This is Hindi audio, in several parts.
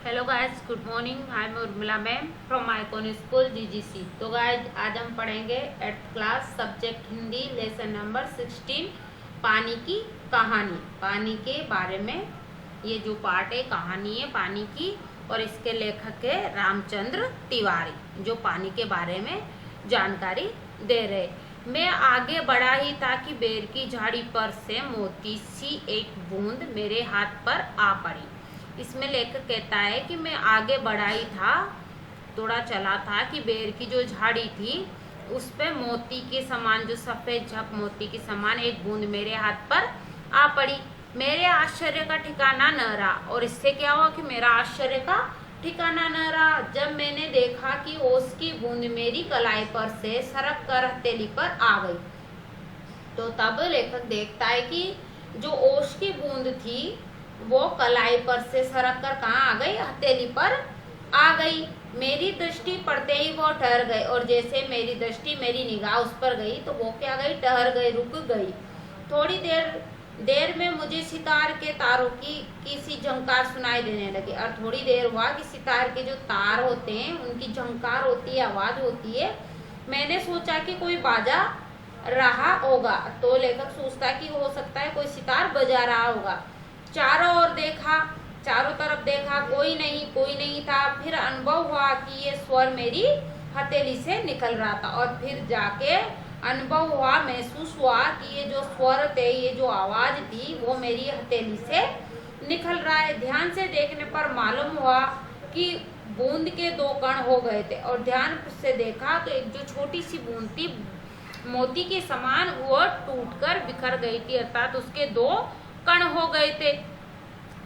Hello guys, good morning. I am Urmila ma'am from icon school GGC. तो गाइस आज हम पढ़ेंगे 8th class subject Hindi lesson number 16 पानी की कहानी। पानी के बारे में ये जो पार्ट है कहानी है पानी की, और इसके लेखक है रामचंद्र तिवारी जो पानी के बारे में जानकारी दे रहे। मैं आगे बढ़ा ही था कि बेर की झाड़ी पर से मोती सी एक बूंद मेरे हाथ पर आ पड़ी। इसमें लेखक कहता है कि मैं आगे बढ़ा ही था, थोड़ा चला था कि बेर की जो झाड़ी थी उस पे मोती के समान, जो सफेद झप मोती के समान एक बूंद मेरे हाथ पर आ पड़ी। मेरे आश्चर्य का ठिकाना न रहा। और इससे क्या हुआ कि मेरा आश्चर्य का ठिकाना न रहा जब मैंने देखा कि ओस की बूंद मेरी कलाई पर से सरक कर हथेली पर आ गई। तो तब लेखक देखता है कि जो ओस की बूंद थी वो कलाई पर से सरक कर कहाँ आ गई, हथेली पर आ गई। मेरी दृष्टि पड़ते ही वो ठहर गए, और जैसे मेरी दृष्टि, मेरी निगाह उस पर गई तो वो क्या गई, ठहर गई, रुक गई। थोड़ी देर में मुझे सितार के तारों की सी झंकार सुनाई देने लगी। और थोड़ी देर हुआ कि सितार के जो तार होते हैं उनकी झंकार होती है, आवाज होती है। मैंने सोचा कि कोई बाजा रहा होगा। तो लेखक सोचता है कि हो सकता है कोई सितार बजा रहा होगा। चारों ओर देखा, चारों तरफ देखा, कोई नहीं था। फिर अनुभव हुआ कि ये स्वर मेरी हथेली से निकल रहा था। और फिर जाके अनुभव हुआ, महसूस हुआ कि ये जो स्वर थे, ये जो आवाज थी वो मेरी हथेली से निकल रहा है। ध्यान से देखने पर मालूम हुआ कि बूंद के दो कण हो गए थे। और ध्यान से देखा तो एक जो छोटी सी बूंद थी मोती के समान, वो टूटकर बिखर गई थी, अर्थात उसके दो कण हो गए थे।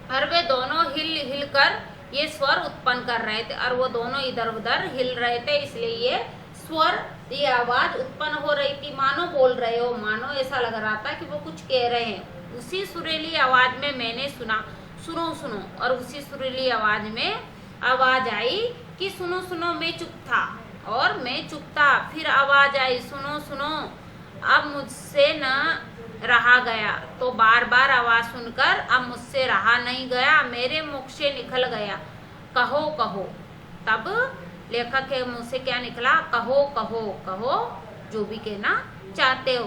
और वे दोनों हिल कर ये स्वर उत्पन्न कर रहे थे, और वो दोनों इधर उधर हिल रहे थे, इसलिए ये स्वर, ये आवाज उत्पन्न हो रही थी। मानो बोल रहे हो, मानो ऐसा लग रहा था कि वो कुछ कह रहे हैं। उसी सुरीली आवाज में मैंने सुना, सुनो सुनो। और उसी सुरीली आवाज में आवाज आई कि सुनो सुनो। मैं चुप था और मैं चुप था। फिर आवाज आई, सुनो सुनो। अब मुझसे न रहा गया। तो बार बार आवाज सुनकर अब मुझसे रहा नहीं गया, मेरे मुख से निकल गया, कहो कहो। तब लेखक के मुंह से क्या निकला, कहो कहो कहो, जो भी कहना चाहते हो।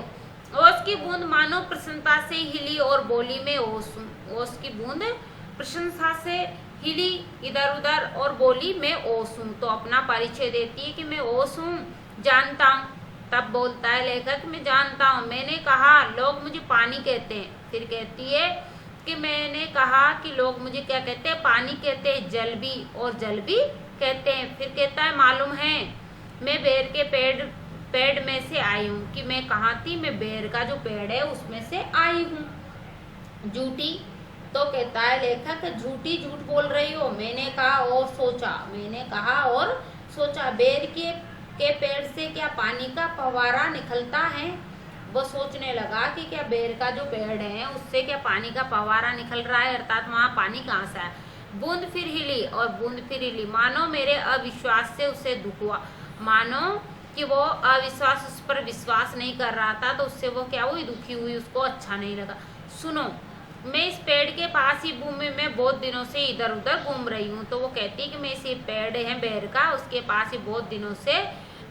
ओस की बूंद मानो प्रसन्नता से हिली और बोली, मैं ओस हूँ। ओस की बूंद प्रशंसा से हिली इधर उधर और बोली, मैं ओस हूँ। तो अपना परिचय देती है कि मैं ओस हूँ, जानता हूँ। तब बोलता है लेखक, मैं जानता हूँ। मैंने कहा लोग मुझे पानी कहते हैं। फिर कहती है कि मैंने कहा कि लोग मुझे क्या कहते हैं, पानी कहते हैं, जल भी, और जल भी कहते हैं। फिर कहता है मालूम है मैं बेर के पेड़ में से आई हूँ। कि मैं कहाँ थी, मैं बेर का जो पेड़ है उसमें से आई हूँ। झूठी। तो कहता है लेखक, झूठी झूठ बोल रही हो। मैंने कहा और सोचा, मैंने कहा और सोचा, बेर के पेड़ से क्या पानी का फव्वारा निकलता है। वो सोचने लगा कि क्या बेर का जो पेड़ है उससे क्या पानी का फव्वारा निकल रहा है, अर्थात वहाँ पानी कहाँ से है। बूंद फिर हिली और बूंद फिर हिली, मानो मेरे अविश्वास से उसे दुख हुआ। मानो कि वो अविश्वास, उस पर विश्वास नहीं कर रहा था, तो उससे वो क्या हुई, दुखी हुई, उसको अच्छा नहीं लगा। सुनो, मैं इस पेड़ के पास ही भूमि में बहुत दिनों से इधर उधर घूम रही हूँ। तो वो कहती है कि मैं इसी पेड़ है बेर का, उसके पास ही बहुत दिनों से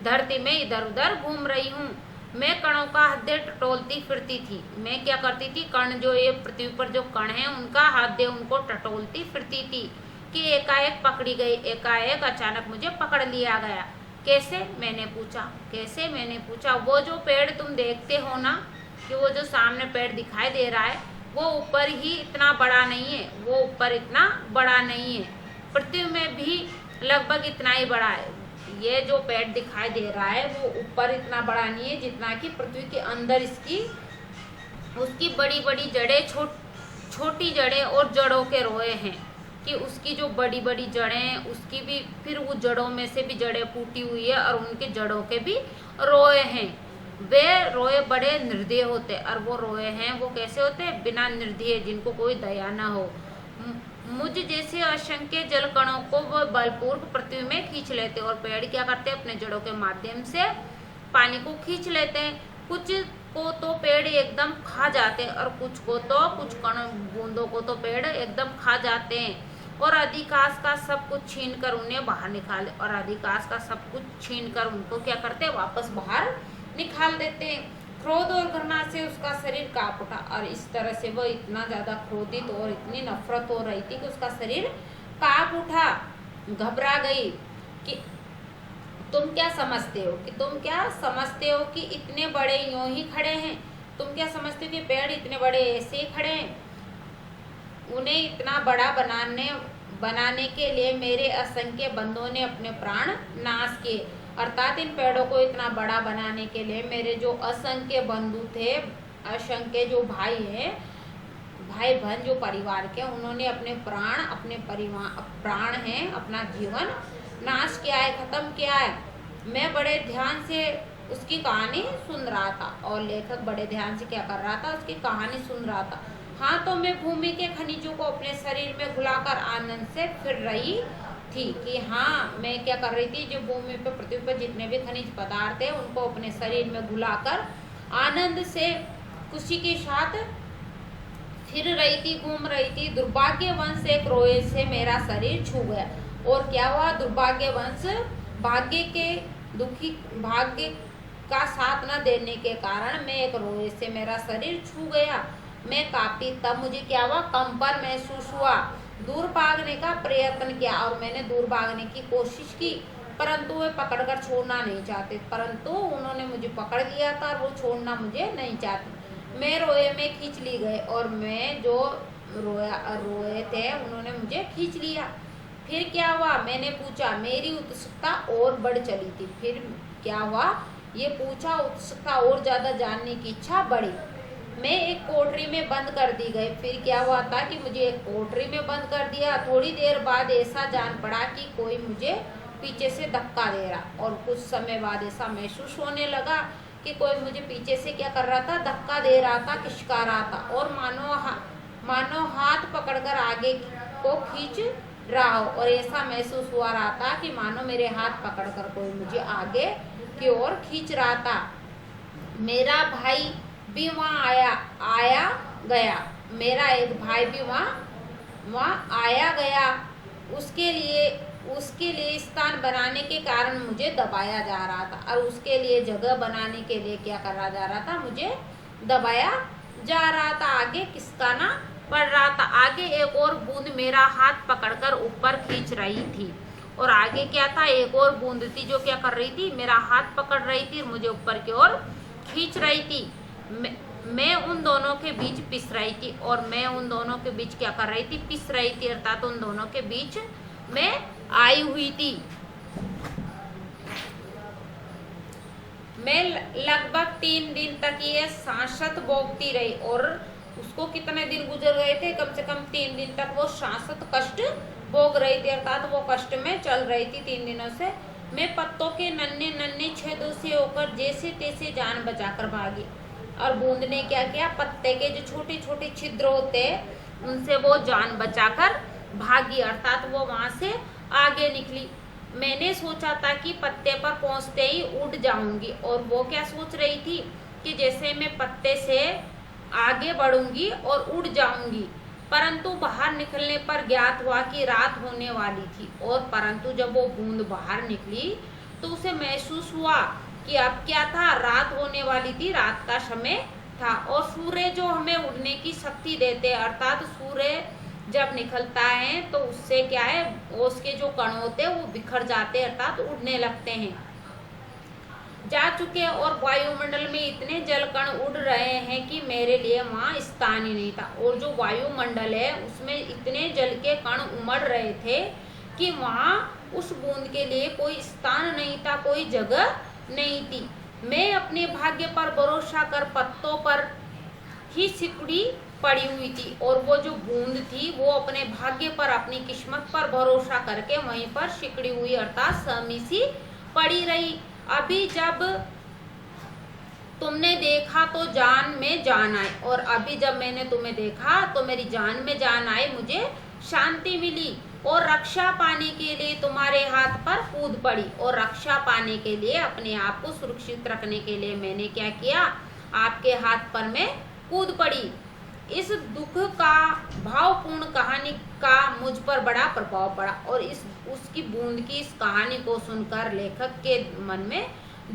धरती में इधर उधर घूम रही हूँ। मैं कणों का हृदय टटोलती फिरती थी। मैं क्या करती थी, कण जो ये पृथ्वी पर जो कण है उनका हृदय उनको टटोलती फिरती थी कि एकाएक पकड़ी गई। एकाएक अचानक मुझे पकड़ लिया गया। कैसे, मैंने पूछा। कैसे, मैंने पूछा। वो जो पेड़ तुम देखते हो ना, कि वो जो सामने पेड़ दिखाई दे रहा है वो ऊपर ही इतना बड़ा नहीं है, वो ऊपर इतना बड़ा नहीं है, पृथ्वी में भी लगभग इतना ही बड़ा है। ये जो पेड़ दिखाई दे रहा है वो ऊपर इतना बड़ा नहीं है जितना कि पृथ्वी के अंदर उसकी बड़ी बड़ी जड़ें, छोटी जड़ें और जड़ों के रोए हैं। कि उसकी जो बड़ी बड़ी जड़ें, उसकी भी फिर वो जड़ों में से भी जड़ें फूटी हुई है, और उनके जड़ों के भी रोए हैं। वे रोए बड़े निर्दय होते, और वो रोए हैं वो कैसे होते हैं, बिना निर्दय, जिनको कोई दया ना हो। मुझ जैसे असंख्य जल कणों को वो बलपूर्वक पृथ्वी में खींच लेते, और पेड़ क्या करते हैं, अपने जड़ों के माध्यम से पानी को खींच लेते हैं। कुछ को तो पेड़ एकदम खा जाते हैं, और कुछ कण बूंदों को तो पेड़ एकदम खा जाते हैं। और अधिकांश का सब कुछ छीन कर उन्हें बाहर निकाले, और अधिकांश का सब कुछ छीन कर उनको क्या करते, वापस बाहर निकाल देते हैं। क्रोध और घृणा से उसका शरीर कांप उठा, और इस तरह से वह इतना ज्यादा क्रोधित और इतनी नफरत हो रही थी कि उसका शरीर कांप उठा, घबरा गई कि तुम क्या समझते हो कि इतने बड़े यूं ही खड़े हैं, तुम क्या समझते हो कि पेड़ इतने बड़े ऐसे ही खड़े हैं। उन्हें इतना बड़ा बनाने के लिए मेरे असंख्य बंदों ने अपने प्राण नाश किए, अर्थात इन पेड़ों को इतना बड़ा बनाने के लिए मेरे जो असंख्य बंधु थे, असंख्य जो भाई बहन जो परिवार के, उन्होंने अपने प्राण हैं, अपना जीवन नाश किया है, खत्म किया है। मैं बड़े ध्यान से उसकी कहानी सुन रहा था, और लेखक बड़े ध्यान से क्या कर रहा था, उसकी कहानी सुन रहा था। हाँ, तो मैं भूमि के खनिजों को अपने शरीर में घुलाकर आनंद से फिर रही थी कि हाँ, मैं क्या कर रही थी, जो भूमि पे पृथ्वी पर जितने भी खनिज पदार्थ है उनको अपने शरीर में घुलाकर आनंद से खुशी के साथ फिर रही थी, घूम रही थी। दुर्भाग्यवश एक रोए से मेरा शरीर छू गया, और क्या हुआ, दुर्भाग्यवश भाग्य का साथ न देने के कारण मैं एक रोए से मेरा शरीर छू गया। मैं कांपी, तब मुझे क्या हुआ, कंपन महसूस हुआ। दूर भागने का प्रयत्न किया, और मैंने दूर भागने की कोशिश की, परंतु वे पकड़कर छोड़ना नहीं चाहते, परंतु उन्होंने मुझे पकड़ लिया था और वो छोड़ना मुझे नहीं चाहते। मैं रोए में खींच ली गए, और मैं जो रोए थे उन्होंने मुझे खींच लिया। फिर क्या हुआ, मैंने पूछा, मेरी उत्सुकता और बढ़ चली थी। फिर क्या हुआ, ये पूछा, उत्सुकता और ज्यादा जानने की इच्छा बढ़ी। मैं एक कोठरी में बंद कर दी गई। फिर क्या हुआ था कि मुझे एक कोठरी में बंद कर दिया। थोड़ी देर बाद ऐसा जान पड़ा कि कोई मुझे पीछे से धक्का दे रहा, और कुछ समय बाद ऐसा महसूस होने लगा कि कोई मुझे पीछे से क्या कर रहा था, धक्का दे रहा था, खिसका रहा था, और मानो हाथ पकड़कर आगे को खींच रहा हो, और ऐसा महसूस हुआ रहा था कि मानो मेरे हाथ पकड़कर कोई मुझे आगे की ओर खींच रहा था। मेरा भाई भी वहाँ आया गया, मेरा एक भाई भी वहाँ आया गया। उसके लिए स्थान बनाने के कारण मुझे दबाया जा रहा था, और उसके लिए जगह बनाने के लिए क्या करा जा रहा था, मुझे दबाया जा रहा था, आगे खिसकाना पड़ रहा था। आगे एक और बूंद मेरा हाथ पकड़कर ऊपर खींच रही थी, और आगे क्या था, एक और बूंद थी जो क्या कर रही थी, मेरा हाथ पकड़ रही थी, मुझे ऊपर की ओर खींच रही थी। मैं उन दोनों के बीच पिस रही थी, और मैं उन दोनों के बीच क्या कर रही थी, पिस रही थी, अर्थात उन दोनों के बीच मैं आई हुई थी। मैं लगभग 3 दिन तक ये सांसत भोगती रही, और उसको कितने दिन गुजर गए थे, कम से कम 3 दिन तक वो सांसत कष्ट भोग रही थी, अर्थात वो कष्ट में चल रही थी 3 दिनों से। मैं पत्तों के नन्हे छेदों से होकर जैसे तैसे जान बचाकर भागी, और बूंद ने क्या किया, पत्ते के जो छोटे छोटे छिद्र होते हैं उनसे वो जान बचाकर भागी, अर्थात वो वहां से आगे निकली। मैंने सोचा था कि पत्ते पर पहुंचते ही उड़ जाऊंगी, और वो क्या सोच रही थी कि जैसे मैं पत्ते से आगे बढ़ूंगी और उड़ जाऊंगी, परंतु बाहर निकलने पर ज्ञात हुआ कि रात होने वाली थी। और परंतु जब वो बूंद बाहर निकली तो उसे महसूस हुआ कि अब क्या था, रात होने वाली थी, रात का समय था। और सूर्य जो हमें उड़ने की शक्ति देते हैं, अर्थात सूर्य जब निकलता है तो उससे क्या है, उसके जो कण होते हैं वो बिखर जाते हैं, अर्थात उड़ने लगते हैं, जा चुके, और वायुमंडल में इतने जल कण उड़ रहे हैं कि मेरे लिए वहाँ स्थान ही नहीं था। और जो वायुमंडल है उसमें इतने जल के कण उमड़ रहे थे कि वहाँ उस बूंद के लिए कोई स्थान नहीं था, कोई जगह नहीं थी। मैं अपने भाग्य पर भरोसा कर पत्तों पर ही सिकुड़ी पड़ी हुई थी, और वो जो बूंद थी वो अपने भाग्य पर, अपनी किस्मत पर भरोसा करके वहीं पर सिकुड़ी हुई, अर्थात समी सी पड़ी रही। अभी जब तुमने देखा तो जान में जान आई, और अभी जब मैंने तुम्हें देखा तो मेरी जान में जान आई, मुझे शांति मिली, और रक्षा पाने के लिए तुम्हारे हाथ पर कूद पड़ी। और रक्षा पाने के लिए, अपने आप को सुरक्षित रखने के लिए मैंने क्या किया, आपके हाथ पर मैं कूद पड़ी। इस दुख का भावपूर्ण कहानी का मुझ पर बड़ा प्रभाव पड़ा और इस उसकी बूंद की इस कहानी को सुनकर लेखक के मन में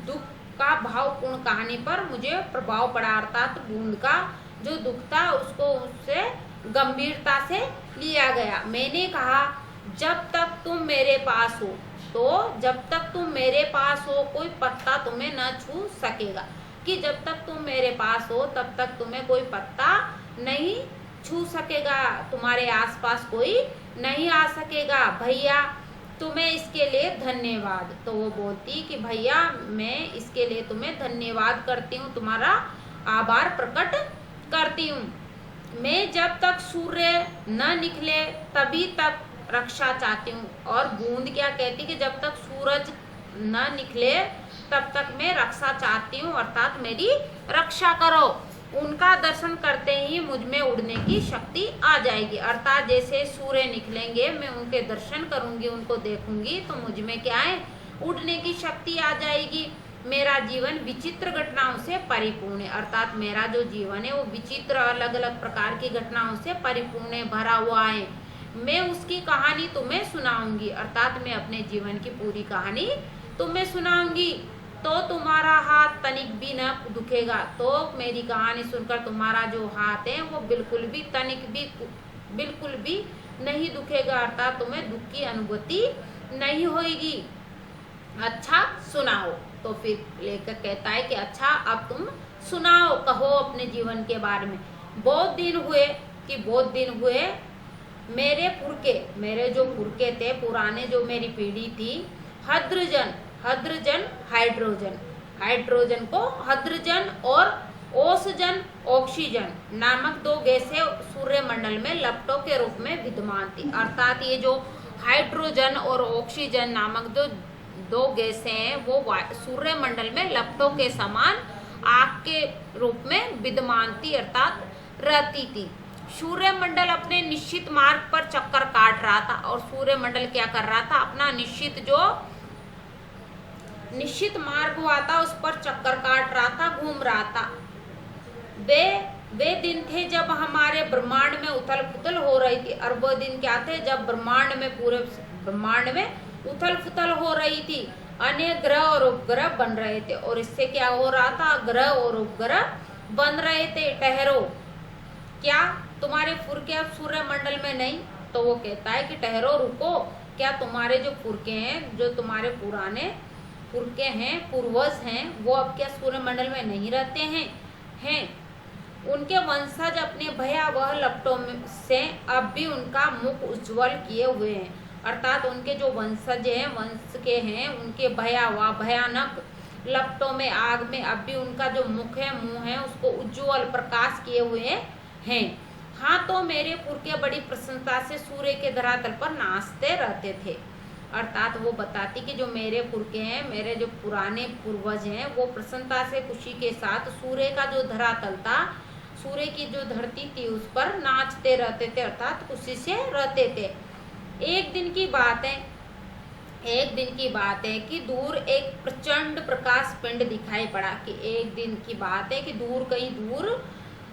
दुख का भावपूर्ण कहानी पर मुझे प्रभाव पड़ा, अर्थात बूंद का जो दुख था उसको उससे गंभीरता से लिया गया। मैंने कहा, जब तक तुम मेरे पास हो, तो जब तक तुम मेरे पास हो कोई पत्ता तुम्हें न छू सकेगा, कि जब तक तुम मेरे पास हो तब तक तुम्हें कोई पत्ता नहीं छू सकेगा, तुम्हारे आसपास कोई नहीं आ सकेगा। भैया तुम्हें इसके लिए धन्यवाद। तो वो बोलती कि भैया मैं इसके लिए तुम्हें धन्यवाद करती हूँ, तुम्हारा आभार प्रकट करती हूँ। मैं जब तक सूर्य न निकले तभी तक रक्षा चाहती हूँ। और बूंद क्या कहती कि जब तक सूरज न निकले तब तक मैं रक्षा चाहती हूँ, अर्थात मेरी रक्षा करो। उनका दर्शन करते ही मुझ में उड़ने की शक्ति आ जाएगी, अर्थात जैसे सूर्य निकलेंगे मैं उनके दर्शन करूंगी, उनको देखूंगी तो मुझ में क्या है, उड़ने की शक्ति आ जाएगी। मेरा जीवन विचित्र घटनाओं से परिपूर्ण है, अर्थात मेरा जो जीवन है वो विचित्र अलग अलग प्रकार की घटनाओं से परिपूर्ण है, भरा हुआ है। मैं उसकी कहानी तुम्हें सुनाऊंगी, अर्थात मैं अपने जीवन की पूरी कहानी तुम्हें सुनाऊंगी, तो तुम्हारा हाथ तनिक भी न दुखेगा। तो मेरी कहानी सुनकर तुम्हारा जो हाथ है वो बिल्कुल भी तनिक भी बिल्कुल भी नहीं दुखेगा, अर्थात तुम्हें दुख की अनुभूति नहीं होगी। अच्छा सुनाओ। तो फिर लेखक कहता है कि अच्छा अब तुम सुनाओ, कहो अपने जीवन के बारे में। बहुत दिन हुए मेरे जो पुरखे थे, पुराने जो मेरी पीढ़ी थी, हाइड्रोजन को हाइड्रोजन और ओसजन ऑक्सीजन नामक दो गैसें सूर्यमंडल में लपटों के रूप में विद्यमान थी, अर्थात ये जो हाइड्रोजन और ऑक्सीजन नामक जो दो गैसें हैं वो सूर्यमंडल में लपटों के समान आग के रूप में विद्यमान थी, अर्थात रहती थी। सूर्यमंडल अपने निश्चित मार्ग पर चक्कर काट रहा था, और सूर्यमंडल क्या कर रहा था, अपना निश्चित मार्ग हुआ था उस पर चक्कर काट रहा था, घूम रहा था। वे दिन थे जब हमारे ब्रह्मांड में उथल पुथल हो रही थी, और वो दिन क्या थे, जब पूरे ब्रह्मांड में उथल पुथल हो रही थी। अनेक ग्रह और उपग्रह बन रहे थे, और इससे क्या हो रहा था, ग्रह और उपग्रह बन रहे थे। ठहरो, क्या तुम्हारे पुरखे अब सूर्यमंडल में नहीं? तो वो कहता है कि ठहरो, रुको, क्या तुम्हारे जो पुरखे हैं, जो तुम्हारे पुराने पुरखे हैं, पूर्वज हैं, वो अब क्या सूर्यमंडल में नहीं रहते हैं? उनके वंशज अपने भयावह लपटों से अब भी उनका मुख उज्जवल किए हुए हैं, अर्थात उनके जो वंशज हैं, वंश के हैं, उनके भयानक लपटों में, आग में अब भी उनका जो मुख है, मुंह है, उसको उज्जवल प्रकाश किए हुए हैं। हाँ, तो मेरे पुरखे बड़ी प्रसन्नता से सूर्य के धरातल पर नाचते रहते थे, अर्थात वो बताती कि जो मेरे पुरखे हैं, मेरे जो पुराने पूर्वज हैं, वो प्रसन्नता से खुशी के साथ सूर्य का जो धरातल था, सूर्य की जो धरती थी उस पर नाचते रहते थे, अर्थात खुशी से रहते थे। एक दिन की बात है कि दूर एक प्रचंड प्रकाश पिंड दिखाई पड़ा, कहीं दूर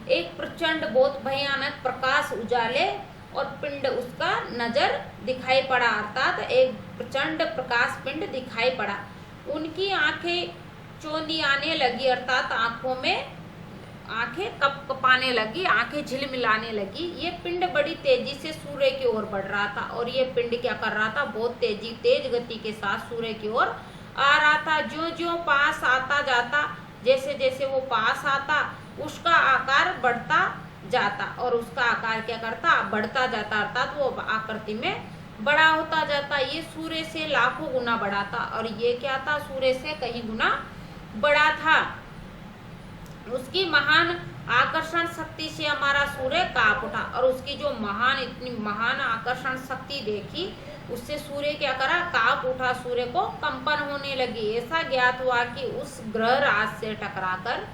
एक प्रचंड बहुत भयानक प्रकाश उजाले और पिंड उसका नजर दिखाई पड़ा, अर्थात एक प्रचंड प्रकाश पिंड दिखाई पड़ा। उनकी आंखें चौंधी आने लगी, अर्थात आंखें कपकपाने लगी, आंखें झिलमिलाने लगी। ये पिंड बड़ी तेजी से सूर्य की ओर बढ़ रहा था, और ये पिंड क्या कर रहा था, बहुत तेज गति के साथ सूर्य की ओर आ रहा था। ज्यों पास आता जाता, जैसे जैसे वो पास आता, उसका आकार बढ़ता जाता, और उसका आकार क्या करता, बढ़ता जाता, अर्थात वो आकृति में बड़ा होता जाता। ये सूर्य से लाखों गुना बड़ा था, और ये क्या था, सूर्य से कई गुना बड़ा था। उसकी महान आकर्षण शक्ति से हमारा सूर्य कांप उठा, और उसकी जो इतनी महान आकर्षण शक्ति देखी, उससे सूर्य क्या करा, कांप उठा, सूर्य को कंपन होने लगी। ऐसा ज्ञात हुआ कि उस ग्रह राज से टकराकर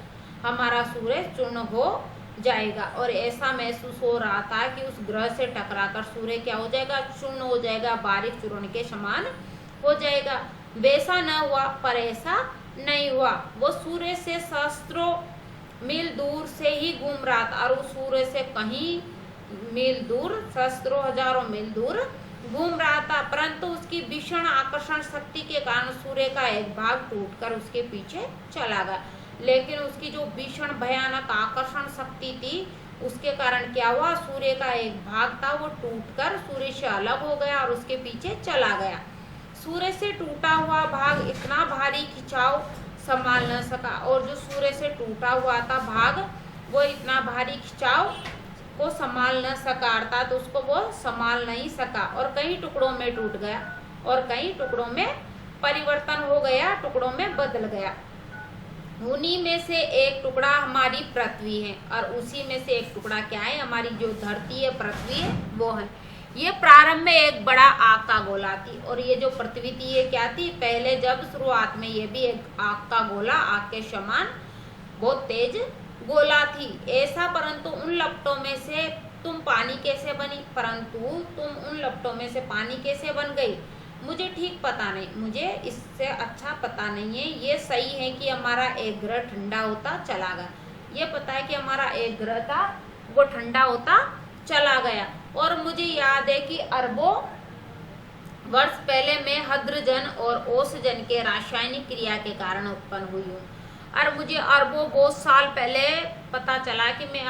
हमारा सूर्य चूर्ण हो जाएगा, और ऐसा महसूस हो रहा था कि उस ग्रह से टकराकर सूर्य क्या हो जाएगा, चूर्ण हो जाएगा, बारीक चूर्ण के समान हो जाएगा। वैसा न हुआ, पर ऐसा नहीं हुआ। वो सूर्य से सहस्त्रों मील दूर से ही घूम रहा था और उस सूर्य से कहीं मील दूर, सहस्त्रों हजारों मील दूर घूम रहा था, परंतु उसकी भीषण आकर्षण शक्ति के कारण सूर्य का एक भाग टूटकर उसके पीछे चला गया। लेकिन उसकी जो भीषण भयानक आकर्षण शक्ति थी उसके कारण क्या हुआ, सूर्य का एक भाग था वो टूटकर सूर्य से अलग हो गया और उसके पीछे चला गया। सूर्य से टूटा हुआ भाग इतना भारी खिंचाव संभाल न सका और जो सूर्य से टूटा हुआ था भाग वो इतना भारी खिंचाव को संभाल न सका, अर्थात उसको वो संभाल नहीं सका और कई टुकड़ों में टूट गया और कई टुकड़ों में परिवर्तन हो गया, टुकड़ों में बदल गया। उन्हीं में से एक टुकड़ा हमारी पृथ्वी है और उसी में से एक टुकड़ा क्या है, हमारी जो धरती है, पृथ्वी है, वो है। ये प्रारंभ में एक बड़ा आग का गोला थी और ये जो पृथ्वी थी ये क्या थी, पहले जब शुरुआत में ये भी एक आग का गोला, आग के समान बहुत तेज गोला थी ऐसा। परंतु उन लपटों में से तुम पानी कैसे बनी, परंतु तुम उन लपटों में से पानी कैसे बन गई, मुझे ठीक पता नहीं, मुझे इससे अच्छा पता नहीं है। ये सही है कि हमारा एक ग्रह ठंडा होता चला गया, ये पता है कि हमारा एक ग्रह था वो ठंडा होता चला गया। और मुझे याद है कि अरबों वर्ष पहले मैं हाइड्रोजन और ओसजन के रासायनिक क्रिया के कारण उत्पन्न हुई हूँ। और मुझे अरबों बहुत साल पहले पता चला कि मैं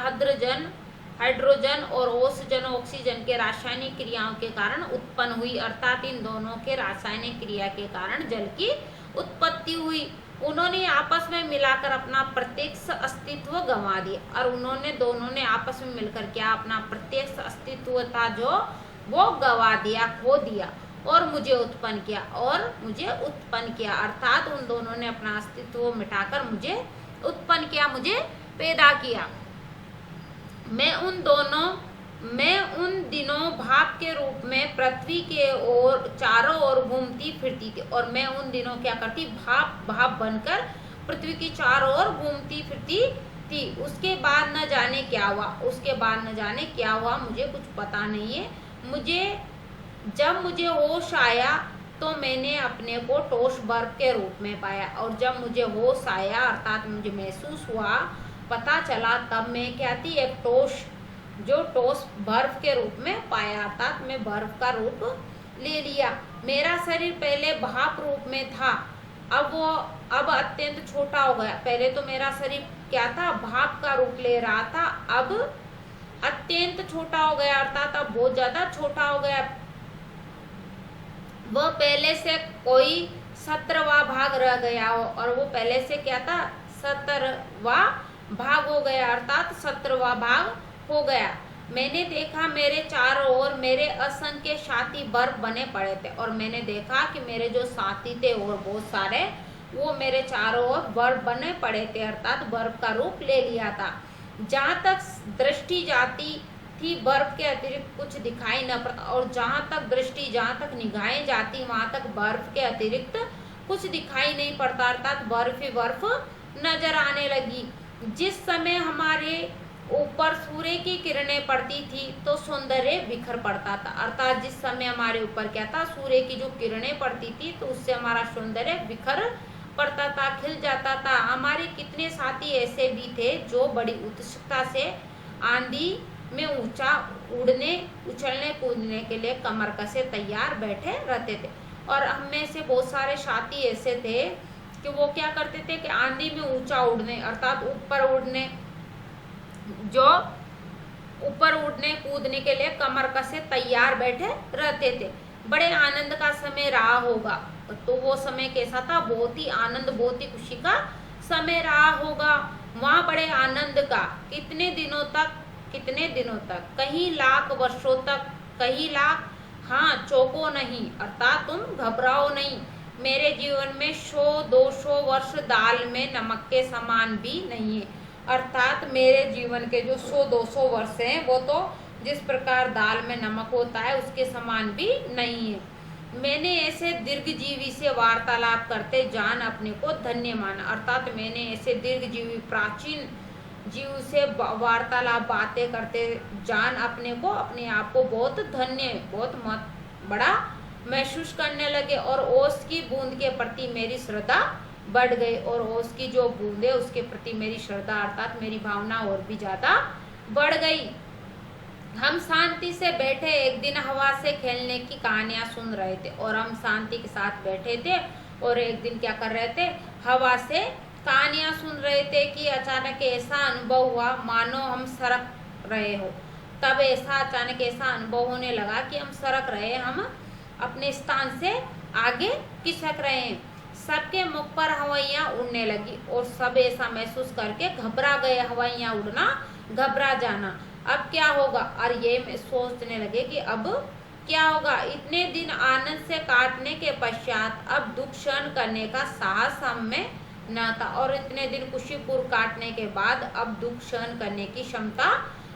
हाइड्रोजन और ओसजन, ऑक्सीजन के रासायनिक क्रियाओं के कारण उत्पन्न हुई, अर्थात इन दोनों के रासायनिक क्रिया के कारण जल की उत्पत्ति हुई। उन्होंने आपस में मिलाकर अपना प्रत्यक्ष अस्तित्व गंवा दिया और उन्होंने दोनों ने आपस में मिलकर क्या, अपना प्रत्यक्ष अस्तित्व था जो वो गंवा दिया, खो दिया और मुझे उत्पन्न किया, अर्थात उन दोनों ने अपना अस्तित्व मिटाकर मुझे उत्पन्न किया, मुझे पैदा किया। मैं उन दिनों भाप के रूप में पृथ्वी के ओर चारों ओर घूमती फिरती थी और मैं उन दिनों क्या करती, भाप बनकर पृथ्वी की चारों ओर घूमती फिरती थी। उसके बाद न जाने क्या हुआ, मुझे कुछ पता नहीं है। जब मुझे होश आया तो मैंने अपने को ठोस बर्फ के रूप में पाया और जब मुझे होश आया अर्थात मुझे महसूस हुआ, पता चला, तब मैं क्या थी, एक ठोस बर्फ के रूप में पाया, अर्थात मैं बर्फ का रूप ले लिया। मेरा शरीर पहले भाप रूप में था, अब अत्यंत छोटा हो गया। पहले तो मेरा शरीर क्या था, भाप का रूप ले रहा था, अब अत्यंत छोटा हो गया, अर्थात अब बहुत ज्यादा छोटा हो गया। वह पहले से कोई 17वां भाग रह गया हो और वो पहले से क्या था, 17वां भाग हो गया, अर्थात 17वां भाग हो गया। मैंने देखा मेरे चारों ओर मेरे असंख्य साथी बर्फ बने पड़े थे और मैंने देखा कि मेरे जो साथी थे और बहुत सारे, वो मेरे चारों ओर बर्फ बने पड़े थे, अर्थात बर्फ का रूप ले लिया था। जहाँ तक दृष्टि जाती थी बर्फ के अतिरिक्त कुछ दिखाई न पड़ता और जहाँ तक निगाहें जाती वहां तक बर्फ के अतिरिक्त कुछ दिखाई नहीं पड़ता, अर्थात बर्फ ही बर्फ नजर आने लगी। जिस समय हमारे ऊपर सूर्य की किरणें पड़ती थी तो सौंदर्य बिखर पड़ता था, अर्थात जिस समय हमारे ऊपर क्या था, सूर्य की जो किरणें पड़ती थी तो उससे हमारा सौंदर्य बिखर पड़ता था, खिल जाता था। हमारे कितने साथी ऐसे भी थे जो बड़ी उत्सुकता से आंधी में उछलने कूदने के लिए कमर कसे तैयार बैठे रहते थे। और हम में से बहुत सारे साथी ऐसे थे कि वो क्या करते थे कि आंधी में ऊंचा उड़ने, अर्थात ऊपर उड़ने कूदने के लिए कमर कसे तैयार बैठे रहते थे। बड़े आनंद का समय रहा होगा, तो वो समय कैसा था, बहुत ही आनंद, बहुत ही खुशी का समय रहा होगा। वहाँ बड़े आनंद का कितने दिनों तक, कहीं लाख वर्षों तक, कहीं लाख, हाँ चौंको नहीं, अर्थात तुम घबराओ नहीं। मेरे जीवन में 100-200 वर्ष दाल में नमक के समान भी नहीं है, अर्थात मेरे जीवन के जो 100-200 वर्ष हैं वो तो जिस प्रकार दाल में नमक होता है उसके समान भी नहीं है। मैंने ऐसे दीर्घजीवी से वार्तालाप करते जान अपने को धन्य माना, अर्थात मैंने ऐसे दीर्घजीवी प्राचीन जीव से वार्तालाप बातें करते जान अपने आप को बहुत धन्य, बहुत बड़ा महसूस करने लगे और ओस की बूंद के प्रति मेरी श्रद्धा बढ़ गई और ओस की जो बूंदे उसके प्रति मेरी श्रद्धा अर्थात मेरी भावना और भी ज्यादा बढ़ गई। हम शांति से बैठे एक दिन हवा से खेलने की कहानियां सुन रहे थे और हम शांति के साथ बैठे थे और एक दिन क्या कर रहे थे, हवा से कहानियां सुन रहे थे कि अचानक ऐसा अनुभव हुआ मानो हम सरक रहे हो। तब अचानक ऐसा अनुभव होने लगा कि हम सरक रहे, हम अपने स्थान से आगे खिसक रहे हैं। सबके मुख पर हवाइयां उड़ने लगी और सब ऐसा महसूस करके घबरा गए। हवाइयां उड़ना, घबरा जाना, अब क्या होगा। और ये सोचने लगे कि अब क्या होगा। इतने दिन आनंद से काटने के पश्चात अब दुख सहन करने का साहस हम में न था और इतने दिन खुशीपूर्वक काटने के बाद अब दुख सहन करने की क्षमता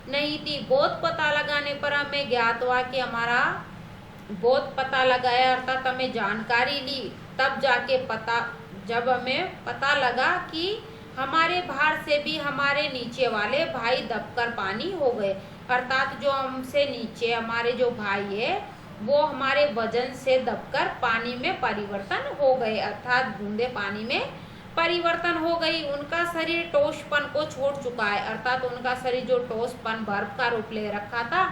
नहीं थी। बहुत पता लगाने पर हमें ज्ञात हुआ कि हमारा बहुत पता लगाया अर्थात हमें जानकारी ली, तब जाके जब हमें पता लगा कि हमारे भार से भी हमारे नीचे वाले भाई दबकर पानी हो गए। अर्थात जो हमसे नीचे हमारे जो भाई है वो हमारे वजन से दबकर पानी में परिवर्तन हो गए, अर्थात बूंदे पानी में परिवर्तन हो गई। उनका शरीर ठोसपन को छोड़ चुका है, अर्थात उनका शरीर जो ठोसपन बर्फ का रूप ले रखा था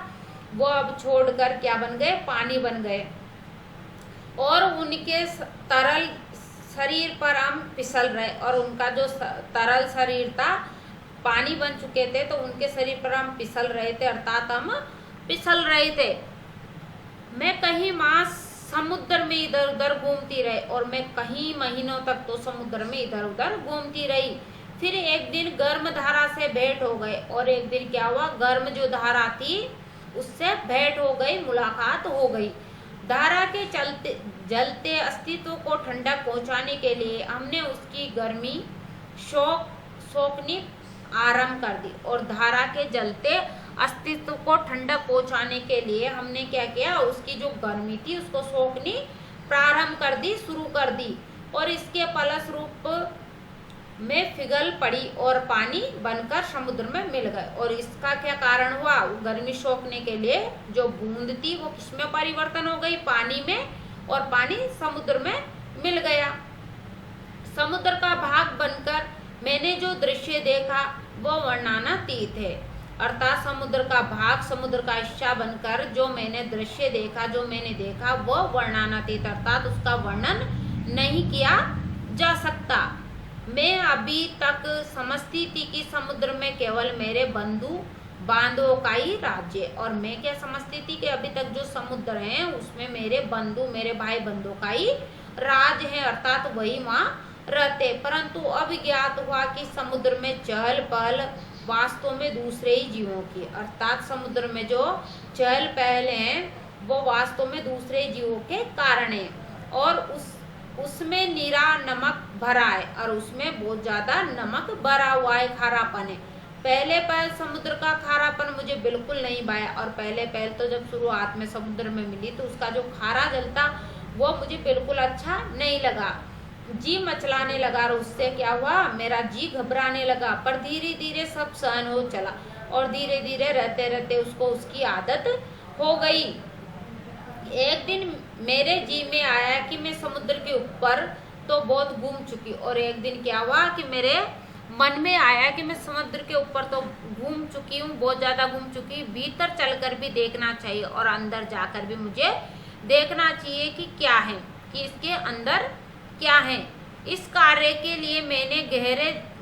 वो अब छोड़कर क्या बन गए, पानी बन गए। और उनके तरल शरीर पर हम फिसल रहे और उनका जो तरल शरीर था पानी बन चुके थे तो उनके शरीर पर हम फिसल रहे थे, अर्थात हम फिसल रहे थे। मैं कहीं मास समुद्र में इधर उधर घूमती रही और मैं कहीं महीनों तक तो समुद्र में इधर उधर घूमती रही। फिर एक दिन गर्म धारा से भेंट हो गए और एक दिन क्या हुआ, गर्म जो धारा थी उससे भेंट हो गई, मुलाकात हो गई। धारा के जलते अस्तित्व को ठंडक पहुंचाने के लिए हमने उसकी गर्मी सोखनी आरंभ कर दी और धारा के जलते अस्तित्व को ठंडक पहुंचाने के लिए हमने क्या किया, उसकी जो गर्मी थी उसको सोखनी प्रारंभ कर दी, शुरू कर दी और इसके फलस्वरूप में पिघल पड़ी और पानी बनकर समुद्र में मिल गए। और इसका क्या कारण हुआ, गर्मी सोखने के लिए जो बूंद थी वो किसमें परिवर्तन हो गई, पानी में, और पानी समुद्र में मिल गया। समुद्र का भाग बनकर मैंने जो दृश्य देखा वो वर्णनातीत है, अर्थात समुद्र का भाग, समुद्र का हिस्सा बनकर जो मैंने दृश्य देखा, जो मैंने देखा वो वर्णनातीत, अर्थात उसका वर्णन नहीं किया जा सकता। मैं अभी तक समझती थी कि समुद्र में केवल मेरे बांधवों का ही राज्य, और मैं क्या समझती थी कि अभी तक जो समुद्र है उसमें मेरे भाई बंधु का ही राज है, अर्थात वही वहाँ रहते। परंतु अब ज्ञात हुआ कि समुद्र में चहल पहल वास्तव में दूसरे ही जीवों की, अर्थात समुद्र में जो चहल पहल है वो वास्तव में दूसरे जीवों के कारण है और उसमें नीरा नमक भरा है और उसमें बहुत ज्यादा नमक भरा हुआ है, खारापन है। पहले समुद्र का खारापन मुझे बिल्कुल नहीं भाया और पहले तो जब शुरुआत में समुद्र में मिली तो उसका जो खारा जल था वो मुझे बिल्कुल अच्छा नहीं लगा, जी मचलाने लगा और उससे क्या हुआ, मेरा जी घबराने लगा। पर धीरे धीरे सब सहन हो चला और धीरे धीरे रहते रहते उसको उसकी आदत हो गई। एक दिन मेरे जी में आया कि मैं समुद्र के ऊपर तो बहुत घूम चुकी और एक दिन क्या हुआ कि मेरे मन में आया कि मैं समुद्र के ऊपर तो घूम चुकी हूँ, बहुत ज्यादा घूम चुकी, भीतर चलकर भी देखना चाहिए और अंदर जाकर भी मुझे देखना चाहिए कि क्या है, कि इसके अंदर क्या है। इस कार्य के लिए मैंने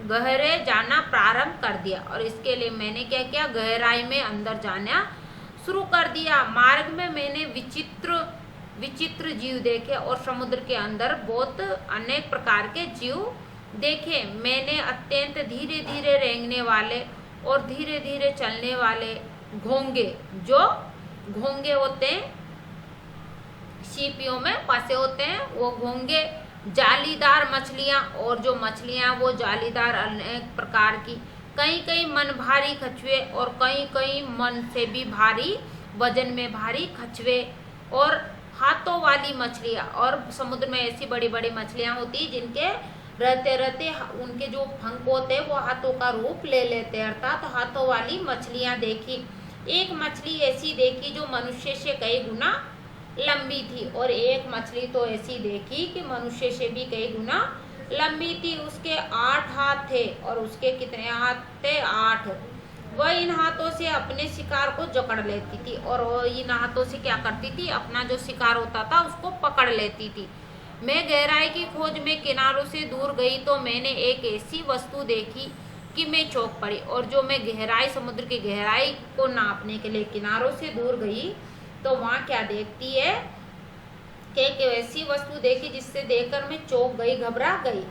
गहरे जाना प्रारंभ कर दिया और इसके लिए मैंने क्या किया, गहराई में अंदर जाना शुरू कर दिया। मार्ग में मैंने विचित्र जीव देखे और समुद्र के अंदर बहुत अनेक प्रकार के जीव देखे। मैंने अत्यंत धीरे धीरे रेंगने वाले और धीरे धीरे चलने वाले घोंगे, जो घोंगे होते हैं सीपियों में फंसे होते हैं वो घोंगे, जालीदार मछलियां और जो मछलियां वो जालीदार अनेक प्रकार की, कई मन भारी कछुए और कई मन से भी भारी, वजन में भारी कछुए और हाथों वाली मछलियां। और समुद्र में ऐसी बड़ी बड़ी मछलियां होती जिनके रहते रहते उनके जो पंख होते हैं वो हाथों का रूप ले लेते हैं, अर्थात हाथों वाली मछलियां देखी। एक मछली ऐसी देखी जो मनुष्य से कई गुना लंबी थी और एक मछली तो ऐसी देखी कि मनुष्य से भी कई गुना लंबी थी, उसके 8 हाथ थे और उसके कितने हाथ थे? 8। वह इन हाथों से अपने शिकार को जकड़ लेती थी और वो इन हाथों से क्या करती थी? अपना जो शिकार होता था उसको पकड़ लेती थी। मैं गहराई की खोज में किनारों से दूर गई तो मैंने एक ऐसी वस्तु देखी कि मैं चौंक पड़ी। और जो मैं गहराई, समुद्र की गहराई को नापने के लिए किनारों से दूर गई तो वहाँ क्या देखती है कि एक ऐसी वस्तु देखी जिससे देखकर मैं चौंक गई, घबरा गई।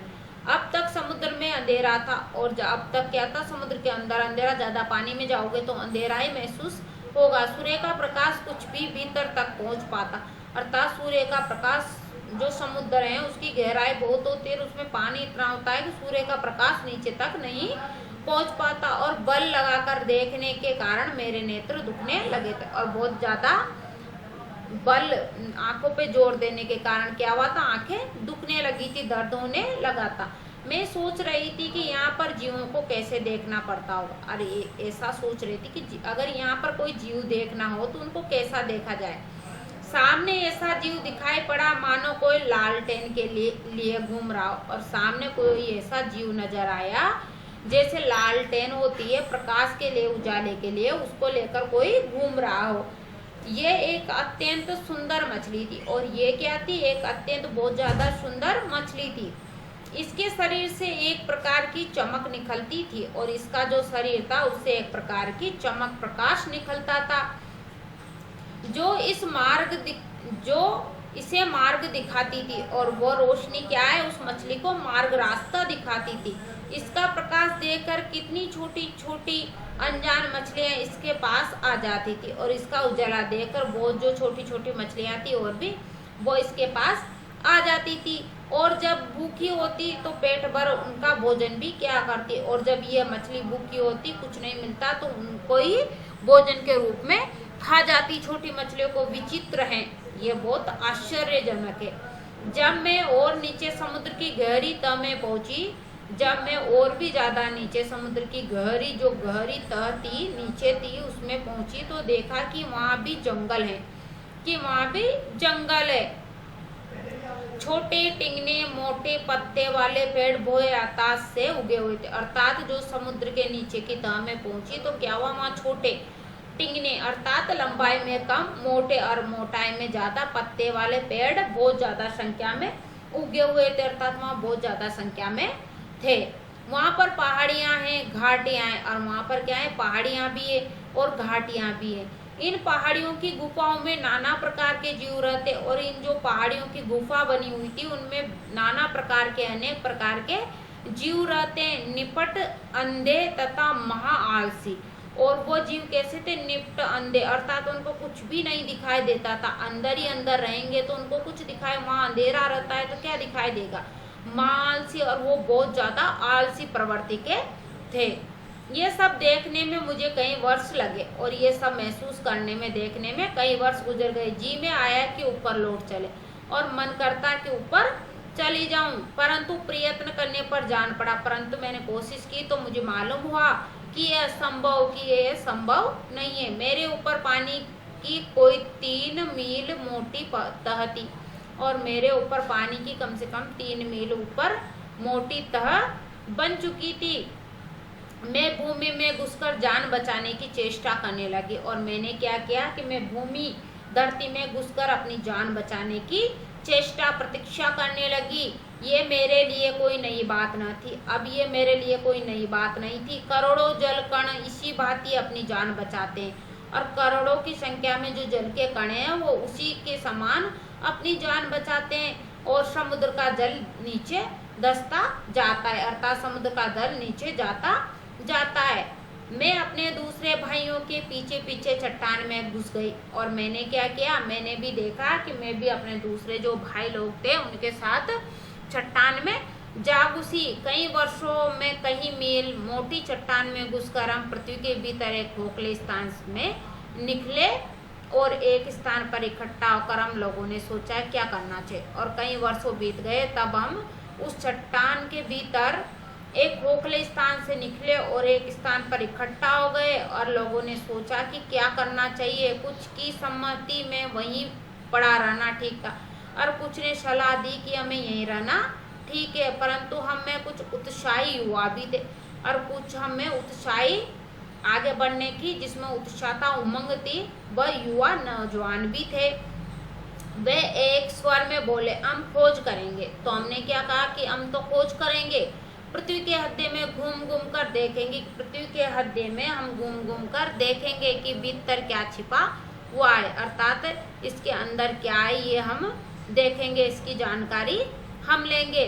अब तक समुद्र में अंधेरा था और अब तक क्या था? समुद्र के अंदर अंधेरा। ज्यादा पानी में जाओगे तो अंधेरा ही महसूस होगा। सूर्य का प्रकाश कुछ भी भीतर तक पहुंच पाता, अर्थात सूर्य का प्रकाश, जो समुद्र है उसकी गहराई बहुत होती है, उसमें पानी इतना होता है कि सूर्य का प्रकाश नीचे तक नहीं पहुंच पाता। और बल लगाकर देखने के कारण मेरे नेत्र दुखने लगे थे और बहुत ज्यादा बल, आंखों पे जोर देने के कारण क्या हुआ था? आंखें दुखने लगी थी, दर्द होने लगा था। मैं सोच रही थी कि यहाँ पर जीवों को कैसे देखना पड़ता होगा। अरे ऐसा सोच रही थी कि अगर यहाँ पर कोई जीव देखना हो तो उनको कैसा देखा जाए। सामने ऐसा जीव दिखाई पड़ा मानो कोई लालटेन के लिए घूम रहा हो, और सामने कोई ऐसा जीव नजर आया जैसे लालटेन होती है प्रकाश के लिए, उजाले के लिए, उसको लेकर कोई घूम रहा हो। ये एक अत्यंत सुंदर मछली थी। और ये क्या थी? एक अत्यंत बहुत ज्यादा सुंदर मछली थी। इसके शरीर से एक प्रकार की चमक निकलती थी और इसका जो शरीर था उससे एक प्रकार की चमक, प्रकाश निकलता था जो इसे मार्ग दिखाती थी। और वो रोशनी क्या है? उस मछली को मार्ग, रास्ता दिखाती थी। इसका प्रकाश देखकर कितनी छोटी छोटी अनजान मछलियां इसके पास आ जाती थी और इसका उजाला देखकर बहुत जो छोटी छोटी मछलियां थी और भी वो इसके पास आ जाती थी। और जब भूखी होती तो पेट भर उनका भोजन भी क्या करती, और जब ये मछली भूखी होती, कुछ नहीं मिलता तो उनको ही भोजन के रूप में खा जाती। छोटी मछलियों को विचित्र है, ये बहुत आश्चर्यजनक है। जब मैं और नीचे समुद्र की गहरी तह में पहुंची, जब मैं और भी ज्यादा नीचे समुद्र की गहरी, जो गहरी तह थी, नीचे थी, उसमें पहुंची तो देखा कि वहां भी जंगल है, छोटे टिंगने मोटे पत्ते वाले पेड़ बोए आकाश से उगे हुए थे। अर्थात जो समुद्र के नीचे की तह में पहुंची तो क्या हुआ? वहाँ छोटे टिंगने अर्थात लंबाई में कम, मोटे और मोटाई में ज्यादा पत्ते वाले पेड़ बहुत ज्यादा संख्या में उगे हुए थे, अर्थात वहाँ बहुत ज्यादा संख्या में थे। वहाँ पर पहाड़ियां हैं, घाटियां हैं, और वहाँ पर क्या है? पहाड़ियां भी है और घाटियां भी है। इन पहाड़ियों की गुफाओं में नाना प्रकार के जीव रहते और इन जो पहाड़ियों की गुफा बनी हुई थी उनमें नाना प्रकार के, अनेक प्रकार के जीव रहते हैं। निपट, अंधे तथा महा आलसी। और वो जीव कैसे थे? निपट, अंधे, अर्थात उनको कुछ भी नहीं दिखाई देता था। अंदर ही अंदर रहेंगे तो उनको कुछ दिखाई, वहां अंधेरा रहता है तो क्या दिखाई देगा? आलसी, और वो बहुत ज्यादा आलसी प्रवृत्ति के थे। ये सब देखने में मुझे कई वर्ष लगे और ये सब महसूस करने में, देखने में कई वर्ष गुजर गए। जी में आया कि ऊपर लौट चले और मन करता कि ऊपर चली जाऊं, परंतु प्रयत्न करने पर जान पड़ा। परंतु मैंने कोशिश की तो मुझे मालूम हुआ कि यह संभव नहीं है। मेरे ऊपर पानी की कोई 3 मील मोटी तह थी और मेरे ऊपर पानी की कम से कम 3 मील ऊपर मोटी तह बन चुकी थी। मैं भूमि में घुसकर जान बचाने की चेष्टा करने लगी और मैंने क्या किया कि मैं धरती में घुसकर अपनी जान बचाने की चेष्टा, प्रतीक्षा करने लगी। ये मेरे लिए कोई नई बात न थी। अब ये मेरे लिए कोई नई बात नहीं थी। करोड़ों जल कण इसी भांति अपनी जान बचाते हैं और करोड़ों की संख्या में जो जल के कण हैं वो उसी के समान अपनी जान बचाते हैं। और समुद्र का जल नीचे धंसता जाता है, अर्थात समुद्र का जल नीचे जाता है। मैं अपने दूसरे भाइयों के पीछे पीछे चट्टान में घुस गई और मैंने क्या किया? मैंने भी देखा कि मैं भी अपने दूसरे जो भाई लोग थे उनके साथ चट्टान में जा घुसी। कई वर्षों में कई मील मोटी चट्टान में घुसकर हम पृथ्वी के भीतर एक खोखले स्थान में निकले और एक स्थान पर इकट्ठा होकर हम लोगों ने सोचा क्या करना चाहिए। और कई वर्षों बीत गए, तब हम उस चट्टान के भीतर एक खोखले स्थान से निकले और एक स्थान पर इकट्ठा हो गए और लोगों ने सोचा कि क्या करना चाहिए। कुछ की सम्मति में वहीं पड़ा रहना ठीक था और कुछ ने सलाह दी कि हमें यहीं रहना ठीक है, परंतु हम में कुछ उत्साही युवा भी थे और कुछ हम में उत्साही आगे बढ़ने की जिसमें उत्साहता उमंग थी वह युवा नौजवान भी थे। वे एक स्वर में बोले हम खोज करेंगे। तो हमने क्या कहा कि हम तो खोज करेंगे, पृथ्वी के हद्दे में घूम घूम कर देखेंगे, पृथ्वी के हद्दे में हम घूम घूम कर देखेंगे कि भीतर क्या छिपा हुआ है, अर्थात इसके अंदर क्या है ये हम देखेंगे, इसकी जानकारी हम लेंगे।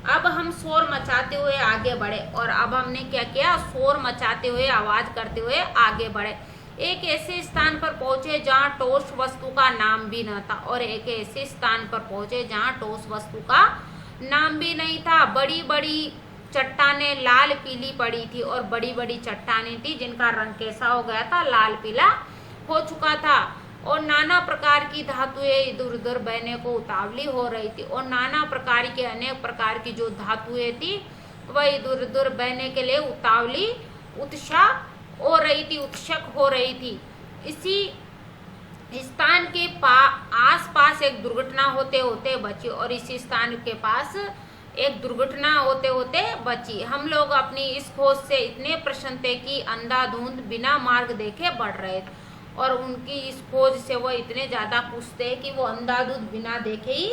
अब हम शोर मचाते हुए आगे बढ़े और अब हमने क्या किया, शोर मचाते हुए आवाज करते हुए आगे बढ़े। एक ऐसे स्थान पर पहुंचे जहां ठोस वस्तु का नाम भी न था और एक ऐसे स्थान पर पहुंचे जहां ठोस वस्तु का नाम भी नहीं था। बड़ी बड़ी चट्टानें लाल पीली पड़ी थी और बड़ी बड़ी चट्टानें थी जिनका रंग कैसा हो गया था, लाल पीला हो चुका था। और नाना प्रकार की धातुएं इधर उधर बहने को उतावली हो रही थी और नाना प्रकार के अनेक प्रकार की जो धातुएं थी वह इधर उधर बहने के लिए उतावली उत्साह हो रही थी, उत्सुक हो रही थी। इसी स्थान के आस पास एक दुर्घटना होते होते बची और इसी स्थान के पास एक दुर्घटना होते होते बची। हम लोग अपनी इस खोज से इतने प्रसन्न थे कि अंधाधुंध बिना मार्ग देखे बढ़ रहे थे और उनकी इस खोज से वो इतने ज्यादा खुश थे कि वो अंधाधुंध बिना देखे ही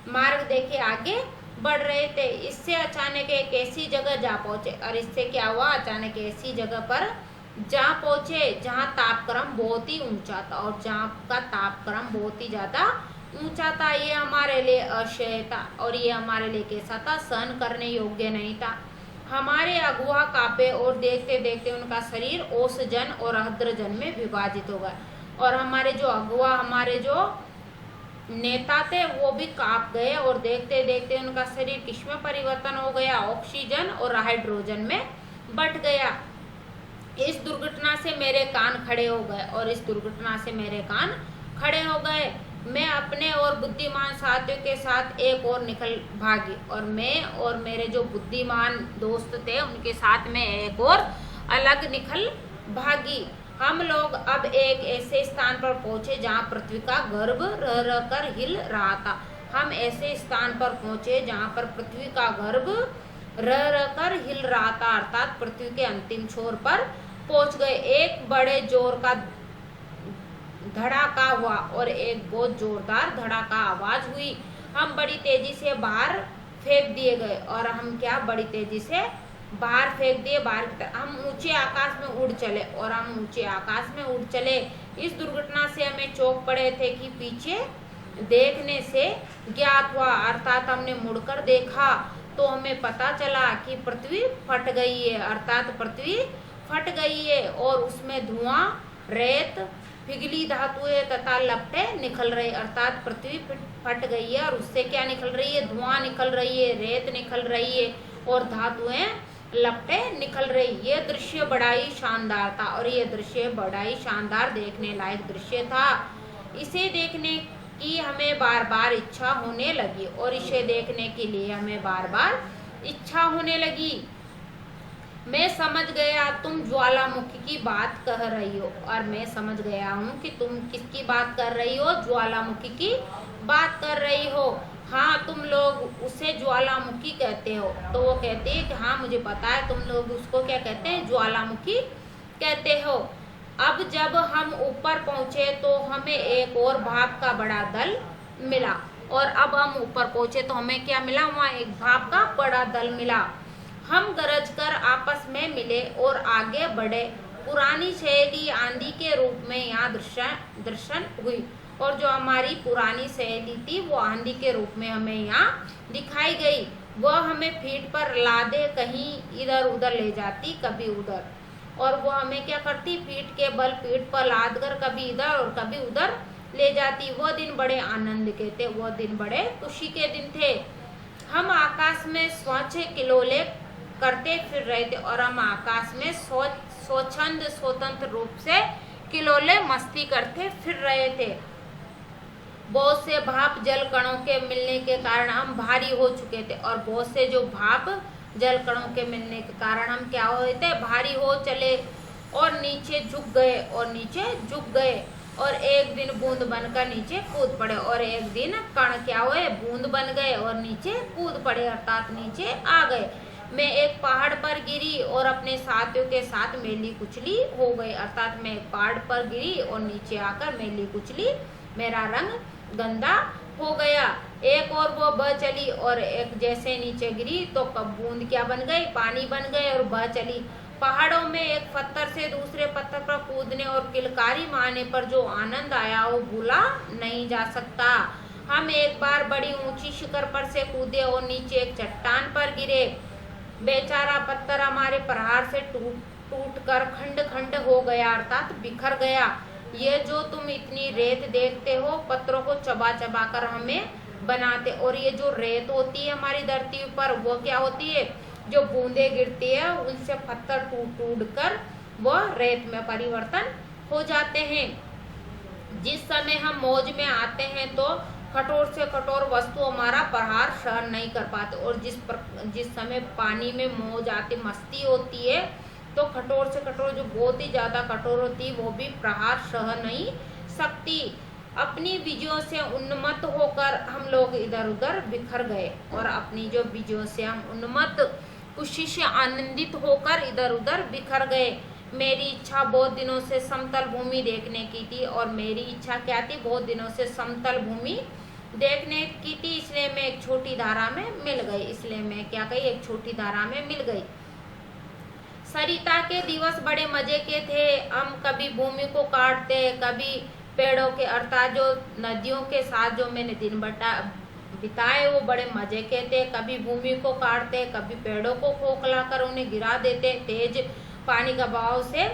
मार्ग देखे आगे बढ़ रहे थे। इससे अचानक एक ऐसी जगह जा पहुंचे और इससे क्या हुआ, अचानक ऐसी जगह पर जा पहुंचे जहां तापक्रम बहुत ही ऊंचा था और जहां का तापक्रम बहुत ही ज्यादा ऊंचा था। ये हमारे लिए असह्य था और ये हमारे लिए कैसा था, सहन करने योग्य नहीं था। हमारे अगुआ कांपे और देखते देखते उनका शरीर ओसजन और अद्रजन में विभाजित हो गया और हमारे जो अगुआ, हमारे जो नेता थे वो भी कांप गए और देखते देखते उनका शरीर किसमें परिवर्तन हो गया, ऑक्सीजन और हाइड्रोजन में बट गया। इस दुर्घटना से मेरे कान खड़े हो गए और इस दुर्घटना से मेरे कान खड़े हो गए। मैं अपने और बुद्धिमान साथियों के साथ एक और निकल भागी और मैं और मेरे जो बुद्धिमान दोस्त थे उनके साथ में एक और अलग निकल भागी। हम लोग अब एक ऐसे स्थान पर पहुंचे जहां पृथ्वी का गर्भ रह रह कर हिल रहा था। हम ऐसे स्थान पर पहुंचे जहां पर पृथ्वी का गर्भ रह रह कर हिल रहा था, अर्थात पृथ्वी के अंतिम छोर पर पहुंच गए। एक बड़े जोर का धड़ाका हुआ और एक बहुत जोरदार धड़ाका आवाज हुई। हम बड़ी तेजी से बाहर फेंक दिए गए और हम क्या, बड़ी तेजी से बाहर फेंक दिए, बाहर की तरफ। हम ऊंचे आकाश में उड़ चले और हम ऊंचे आकाश में उड़ चले। इस दुर्घटना से हमें चौंक पड़े थे कि पीछे देखने से ज्ञात हुआ, अर्थात हमने मुड़कर देखा तो हमें पता चला कि पृथ्वी फट गई है, अर्थात पृथ्वी फट गई है और उसमें धुआं, रेत, पिघली धातुएं तथा लपटें निकल रही, अर्थात पृथ्वी फट गई है और उससे क्या निकल रही है, धुआं निकल रही है, रेत निकल रही है और धातुएं लपटें निकल रही। ये दृश्य बड़ा ही शानदार था और ये दृश्य बड़ा ही शानदार देखने लायक दृश्य था। इसे देखने की हमें बार बार इच्छा होने लगी और इसे देखने के लिए हमें बार बार इच्छा होने लगी। मैं समझ गया तुम ज्वालामुखी की बात कह रही हो और मैं समझ गया हूँ कि तुम किसकी बात कर रही हो, ज्वालामुखी की बात कर रही हो। हाँ, तुम लोग उसे ज्वालामुखी कहते हो। तो वो कहते हैं कि हाँ मुझे पता है, तुम लोग उसको क्या कहते हैं, ज्वालामुखी कहते हो। अब जब हम ऊपर पहुंचे तो हमें एक और भाप का बड़ा दल मिला और अब हम ऊपर पहुंचे तो हमें क्या मिला, वहाँ एक भाप का बड़ा दल मिला। हम गरज कर आपस में मिले और आगे बढ़े। पुरानी सहेली आंधी के रूप में यहाँ दर्शन हुई और जो हमारी पुरानी सहेली थी वो आंधी के रूप में हमें यहाँ दिखाई गई। वह हमें पीठ पर लादे कहीं इधर उधर ले जाती, कभी उधर, और वो हमें क्या करती, पीठ के बल पीठ पर लाद कर कभी इधर और कभी उधर ले जाती। वो दिन बड़े आनंद के थे, वो दिन बड़े खुशी के दिन थे। हम आकाश में स्वच्छ किलोले करते फिर रहे थे और हम आकाश में स्वच्छंद स्वतंत्र रूप से किलोले मस्ती करते फिर रहे थे। बहुत से भाप जल कणों के मिलने के कारण हम भारी हो चुके थे और बहुत से जो भाप जल कणों के मिलने के कारण हम क्या हुए थे, भारी हो चले और नीचे झुक गए और नीचे झुक गए। और एक दिन बूंद बनकर नीचे कूद पड़े, और एक दिन कण क्या हुए, बूंद बन गए और नीचे कूद पड़े, अर्थात नीचे आ गए। मैं एक पहाड़ पर गिरी और अपने साथियों के साथ मेली कुचली हो गई, अर्थात मैं एक पहाड़ पर गिरी और नीचे आकर मेली कुचली, मेरा रंग गंदा हो गया। एक और वो बह चली, और एक जैसे नीचे गिरी तो कब बूंद क्या बन गई, पानी बन गए और बह चली। पहाड़ों में एक पत्थर से दूसरे पत्थर पर कूदने और किलकारी मारने पर जो आनंद आया वो भूला नहीं जा सकता। हम एक बार बड़ी ऊंची शिखर पर से कूदे और नीचे एक चट्टान पर गिरे। बेचारा पत्थर हमारे प्रहार से टूट कर खंड खंड हो गया, अर्थात बिखर गया। ये जो तुम इतनी रेत देखते हो, पत्थरों को चबा चबा कर हमें बनाते, और ये जो रेत होती है हमारी धरती पर, वो क्या होती है, जो बूंदे गिरती है उनसे पत्थर टूट टूट कर वो रेत में परिवर्तन हो जाते हैं। जिस समय हम मौज में आते हैं तो कठोर से कठोर वस्तु हमारा प्रहार सहन नहीं कर पाते, और जिस समय पानी में मौज आती, मस्ती होती है, तो कठोर से कठोर जो बहुत ही ज्यादा कठोर होती है वो भी प्रहार सह नहीं सकती। अपनी विजयों से उन्मत्त होकर हम लोग इधर उधर बिखर गए, और अपनी जो विजयों से हम उन्मत्त, खुशी से आनंदित होकर इधर उधर बिखर गए। मेरी इच्छा बहुत दिनों से समतल भूमि देखने की थी, और मेरी इच्छा क्या थी, बहुत दिनों से समतल भूमि देखने की थी, इसलिए मैं एक छोटी धारा में मिल गई, इसलिए मैं क्या कही, एक छोटी धारा में मिल गई। सरिता के दिवस बड़े मजे के थे। हम कभी भूमि को काटते, कभी पेड़ों के, अर्थात जो नदियों के साथ जो मैंने दिन बिताए वो बड़े मजे के थे। कभी भूमि को काटते, कभी पेड़ों को खोखला कर उन्हें गिरा देते, तेज पानी का बहाव से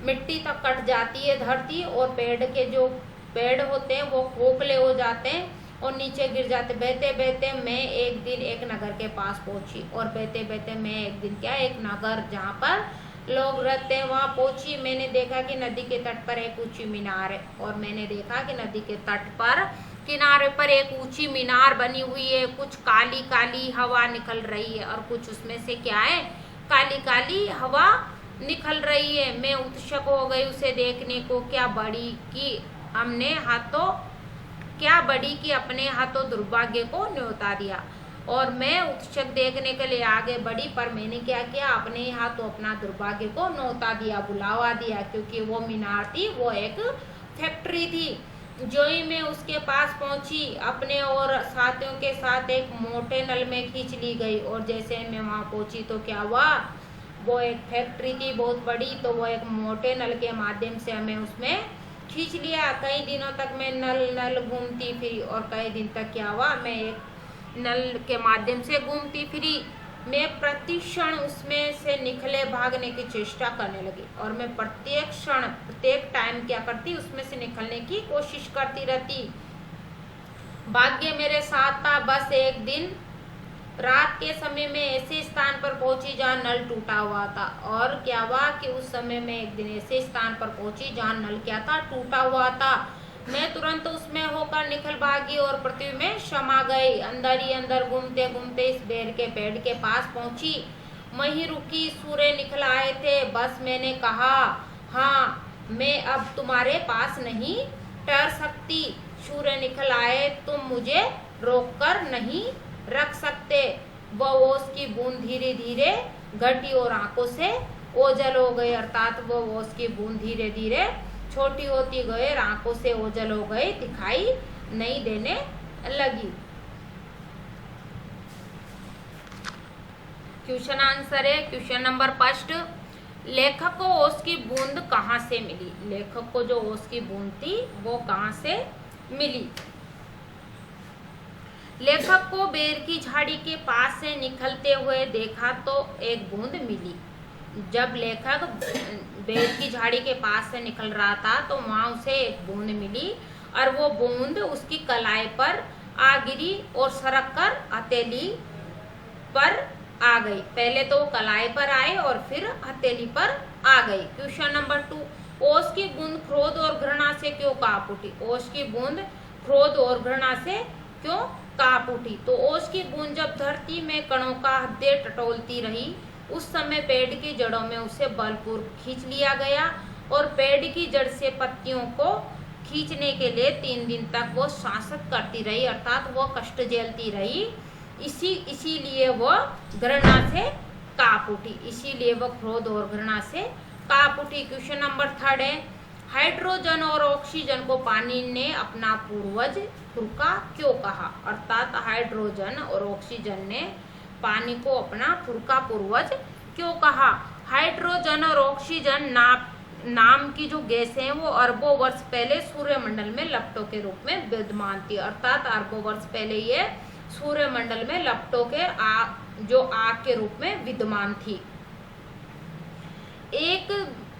मिट्टी तक कट जाती है धरती, और पेड़ के जो पेड़ होते हैं वो खोखले हो जाते हैं और नीचे गिर जाते। बहते बहते मैं एक दिन एक नगर के पास पहुंची, और बहते बहते मैं एक दिन क्या, एक नगर जहाँ पर लोग रहते हैं वहाँ पहुंची। मैंने देखा कि नदी के तट पर एक ऊंची मीनार है, और मैंने देखा कि नदी के तट पर किनारे पर एक ऊंची मीनार बनी हुई है। कुछ काली काली हवा निकल रही है, और कुछ उसमें से क्या है, काली काली हवा निकल रही है। मैं उत्सुक हो गई उसे देखने को। क्या बड़ी कि अपने हाथों दुर्भाग्य को न्योता दिया, और मैं उत्सुक देखने के लिए आगे बढ़ी, पर मैंने क्या किया, अपने हाथों अपना दुर्भाग्य को न्योता दिया, बुलावा दिया, क्योंकि वो मीनार थी, वो एक फैक्ट्री थी। जो ही मैं उसके पास पहुंची, अपने और साथियों के साथ एक मोटे नल में खींच ली गई, और जैसे मैं वहां पहुंची तो क्या हुआ, वो एक फैक्ट्री थी बहुत बड़ी, तो वो एक मोटे नल के माध्यम से हमें उसमें खींच लिया। कई दिनों तक मैं नल घूमती फिरी, और कई दिन तक क्या हुआ, मैं एक नल के माध्यम से घूमती फिरी। मैं प्रति क्षण उसमें से निकले भागने की चेष्टा करने लगी, और मैं प्रत्येक क्षण प्रत्येक टाइम क्या करती, उसमें से निकलने की कोशिश करती रहती। भाग्य मेरे साथ था। बस एक दिन रात के समय में ऐसे स्थान पर पहुंची जहाँ नल टूटा हुआ था, और क्या हुआ कि उस समय में एक दिन ऐसे स्थान पर पहुंची जहाँ नल क्या था, टूटा हुआ था। मैं तुरंत उसमें होकर निकल भागी और पृथ्वी में समा गई। अंदर ही अंदर घूमते घूमते इस बेर के पेड़ के पास पहुंची। वहीं रुकी, सूर्य निकल आए थे। बस मैंने कहा, हाँ मैं अब तुम्हारे पास नहीं ठहर सकती। सूर्य निकल आए, तुम मुझे रोककर नहीं रख सकते। वह ओस की बूंद धीरे धीरे घटी और आंखों से ओझल हो गई, अर्थात वो ओस की बूंद धीरे धीरे छोटी होती गई और आंखों से ओझल हो गई, दिखाई नहीं देने लगी। क्वेश्चन आंसर है क्वेश्चन नंबर फर्स्ट, लेखक को ओस की बूंद कहाँ से मिली। लेखक को जो ओस की बूंद थी वो कहाँ से मिली। लेखक को बेर की झाड़ी के पास से निकलते हुए देखा तो एक बूंद मिली। जब लेखक बेर की झाड़ी के पास से निकल रहा था तो वहां उसे एक बूंद मिली, और वो बूंद उसकी कलाई पर आ गिरी और सरक कर हथेली पर आ गई। पहले तो कलाई पर आए और फिर हथेली पर आ गई। क्वेश्चन नंबर 2, ओस की बूंद क्रोध और घृणा से क्यों कांप उठी। ओस की बूंद क्रोध और घृणा से क्यों कांप उठी। तो ओस की बूंद जब धरती में कणों का हृदय टटोलती रही, उस समय पेड़ की जड़ों में उसे बलपूर्वक खींच लिया गया, और पेड़ की जड़ से पत्तियों को खींचने के लिए 3 दिन तक वो शासक करती रही, अर्थात वो कष्ट झेलती रही। इसीलिए वो घृणा से कांप उठी, इसीलिए वो क्रोध और घृणा से कांप उठी। क्वेश्चन नंबर 3 है, हाइड्रोजन और ऑक्सीजन को पानी ने अपना पूर्वज फुर्का क्यों कहा? अर्थात हाइड्रोजन और ऑक्सीजन ने पानी को अपना फुर्का पूर्वज क्यों कहा? हाइड्रोजन और ऑक्सीजन नाम की जो गैस है वो अरबों वर्ष पहले सूर्यमंडल में लपटों के रूप में विद्यमान थी, अर्थात अरबों वर्ष पहले ये सूर्यमंडल में लपटों के जो आग के रूप में विद्यमान थी। एक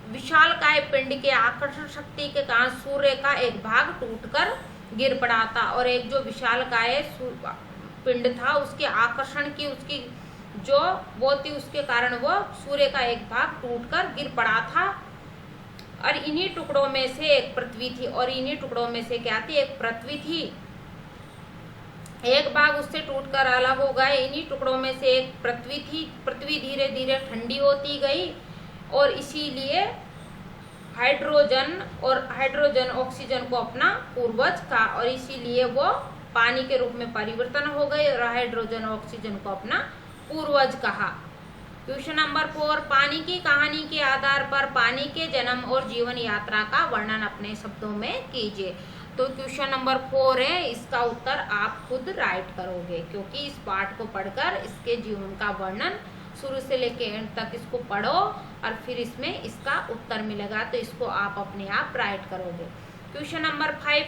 विशालकाय पिंड के आकर्षण शक्ति के कारण सूर्य का एक भाग टूटकर गिर पड़ा था, और एक जो विशालकाय पिंड था उसके आकर्षण की उसकी जो वो थी उसके कारण वो सूर्य का एक भाग टूटकर गिर पड़ा था। और इन्हीं टुकड़ों में से एक पृथ्वी थी, और इन्हीं टुकड़ों में से क्या थी? एक पृथ्वी थी। एक भाग उससे टूटकर अलग हो गए, इन्हीं टुकड़ों में से एक पृथ्वी थी। पृथ्वी धीरे धीरे ठंडी होती गई, और इसीलिए हाइड्रोजन ऑक्सीजन को अपना पूर्वज कहा, और इसीलिए वो पानी के रूप में परिवर्तन हो गए और हाइड्रोजन ऑक्सीजन को अपना पूर्वज कहा। क्वेश्चन नंबर 4, पानी की कहानी के आधार पर पानी के जन्म और जीवन यात्रा का वर्णन अपने शब्दों में कीजिए। तो क्वेश्चन नंबर 4 है, इसका उत्तर आप खुद राइट करोगे, क्योंकि इस पाठ को पढ़कर इसके जीवन का वर्णन शुरू से लेके एंड तक इसको पढ़ो और फिर इसमें इसका उत्तर मिलेगा, तो इसको आप अपने आप राइट करोगे। क्वेश्चन नंबर 5,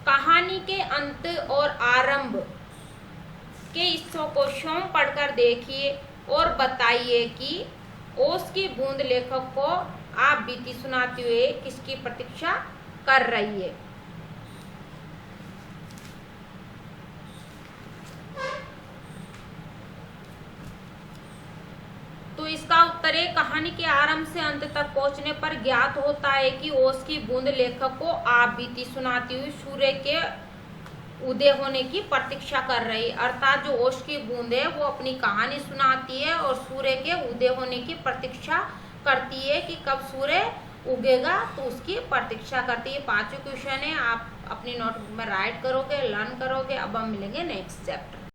कहानी के अंत और आरंभ के हिस्सों को स्वयं पढ़कर देखिए और बताइए कि ओस की बूंद लेखक को आप बीती सुनाते हुए किसकी प्रतीक्षा कर रही है? तो इसका उत्तर है, कहानी के आरंभ से अंत तक पहुंचने पर ज्ञात होता है कि ओस की बूंद लेखक को आप बीती सुनाती हुई सूर्य के उदय होने की प्रतीक्षा कर रही, अर्थात जो ओस की बूंद है वो अपनी कहानी सुनाती है और सूर्य के उदय होने की प्रतीक्षा करती है कि कब सूर्य उगेगा, तो उसकी प्रतीक्षा करती है। 5वां क्वेश्चन है, आप अपनी नोटबुक में राइट करोगे, लर्न करोगे। अब हम मिलेंगे नेक्स्ट चैप्टर।